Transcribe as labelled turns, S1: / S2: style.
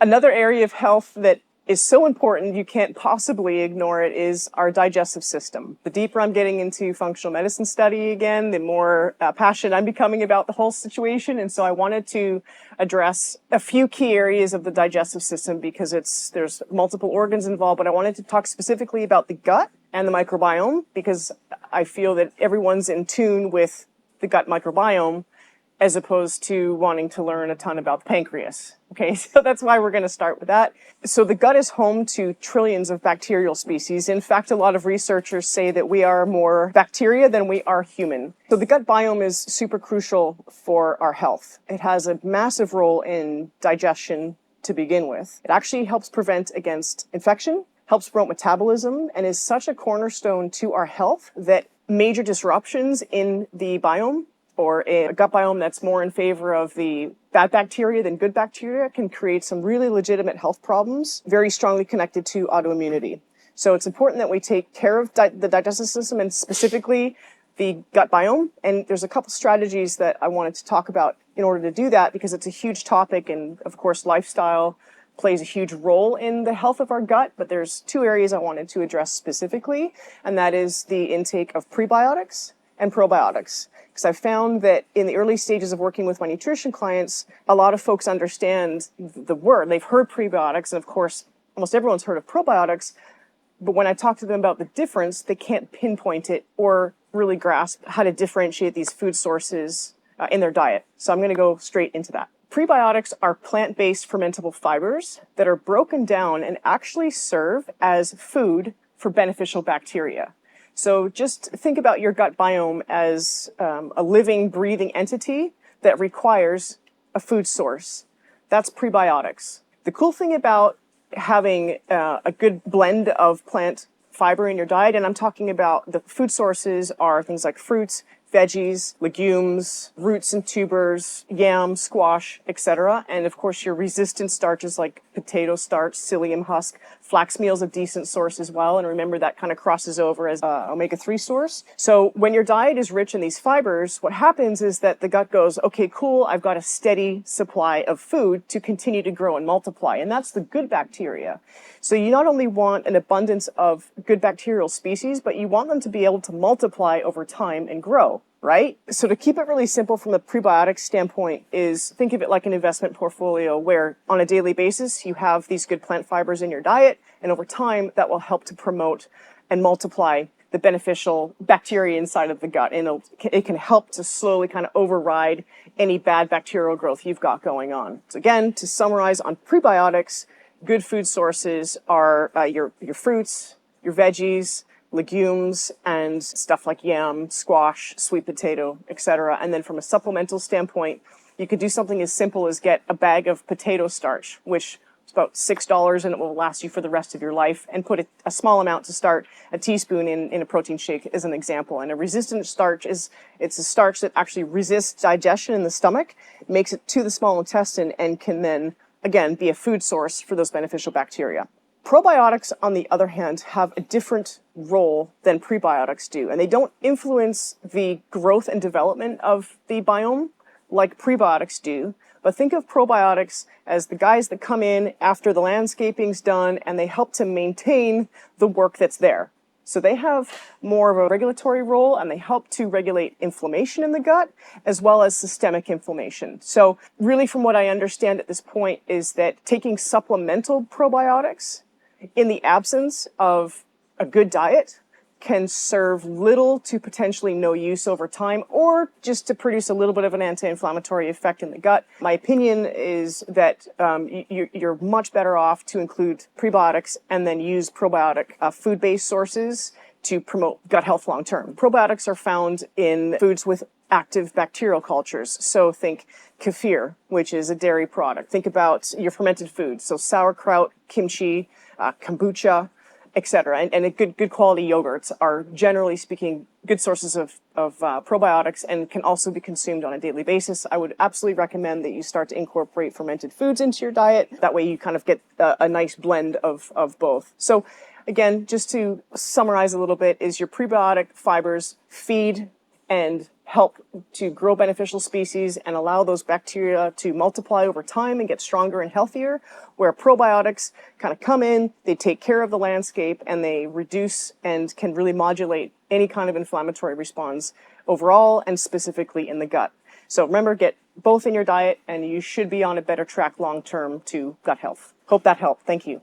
S1: Another area of health that is so important you can't possibly ignore it is our digestive system. The deeper I'm getting into functional medicine study again, the more passionate I'm becoming about the whole situation. And so I wanted to address a few key areas of the digestive system because there's multiple organs involved, but I wanted to talk specifically about the gut and the microbiome because I feel that everyone's in tune with the gut microbiome as opposed to wanting to learn a ton about the pancreas. Okay, so that's why we're going to start with that. So the gut is home to trillions of bacterial species. In fact, a lot of researchers say that we are more bacteria than we are human. So the gut biome is super crucial for our health. It has a massive role in digestion to begin with. It actually helps prevent against infection, helps promote metabolism, and is such a cornerstone to our health that major disruptions in the biome or a gut biome that's more in favor of the bad bacteria than good bacteria can create some really legitimate health problems, very strongly connected to autoimmunity. So it's important that we take care of the digestive system and specifically the gut biome. And there's a couple strategies that I wanted to talk about in order to do that because it's a huge topic. And of course, lifestyle plays a huge role in the health of our gut. But there's two areas I wanted to address specifically, and that is the intake of prebiotics and probiotics. Because I've found that in the early stages of working with my nutrition clients, a lot of folks understand the word. They've heard prebiotics, and of course, almost everyone's heard of probiotics. But when I talk to them about the difference, they can't pinpoint it or really grasp how to differentiate these food sources in their diet. So I'm going to go straight into that. Prebiotics are plant-based fermentable fibers that are broken down and actually serve as food for beneficial bacteria. So just think about your gut biome as a living, breathing entity that requires a food source. That's prebiotics. The cool thing about having a good blend of plant fiber in your diet, and I'm talking about the food sources are things like fruits, veggies, legumes, roots and tubers, yam, squash, etc. And of course, your resistant starches like potato starch, psyllium husk, flax meal is a decent source as well. And remember, that kind of crosses over as omega-3 source. So when your diet is rich in these fibers, what happens is that the gut goes, okay, cool, I've got a steady supply of food to continue to grow and multiply. And that's the good bacteria. So you not only want an abundance of good bacterial species, but you want them to be able to multiply over time and grow, right? So to keep it really simple from the prebiotic standpoint is think of it like an investment portfolio where on a daily basis, you have these good plant fibers in your diet, and over time that will help to promote and multiply the beneficial bacteria inside of the gut. And it can help to slowly kind of override any bad bacterial growth you've got going on. So again, to summarize on prebiotics, good food sources are your fruits, your veggies, legumes, and stuff like yam, squash, sweet potato, etc. And then from a supplemental standpoint, you could do something as simple as get a bag of potato starch, which is about $6 and it will last you for the rest of your life, and put a small amount to start, a teaspoon in a protein shake as an example. And a resistant starch it's a starch that actually resists digestion in the stomach, makes it to the small intestine, and can then again, be a food source for those beneficial bacteria. Probiotics, on the other hand, have a different role than prebiotics do, and they don't influence the growth and development of the biome like prebiotics do. But think of probiotics as the guys that come in after the landscaping's done and they help to maintain the work that's there. So they have more of a regulatory role, and they help to regulate inflammation in the gut as well as systemic inflammation. So really, from what I understand at this point, is that taking supplemental probiotics in the absence of a good diet can serve little to potentially no use over time, or just to produce a little bit of an anti-inflammatory effect in the gut. My opinion is that you're much better off to include prebiotics and then use probiotic food-based sources to promote gut health long-term. Probiotics are found in foods with active bacterial cultures. So think kefir, which is a dairy product. Think about your fermented foods. So sauerkraut, kimchi, kombucha, etc. And good quality yogurts are, generally speaking, good sources of probiotics and can also be consumed on a daily basis. I would absolutely recommend that you start to incorporate fermented foods into your diet. That way you kind of get a nice blend of both. So again, just to summarize a little bit, is your prebiotic fibers feed and help to grow beneficial species and allow those bacteria to multiply over time and get stronger and healthier, where probiotics kind of come in, they take care of the landscape, and they reduce and can really modulate any kind of inflammatory response overall and specifically in the gut. So remember, get both in your diet and you should be on a better track long term to gut health. Hope that helped. Thank you.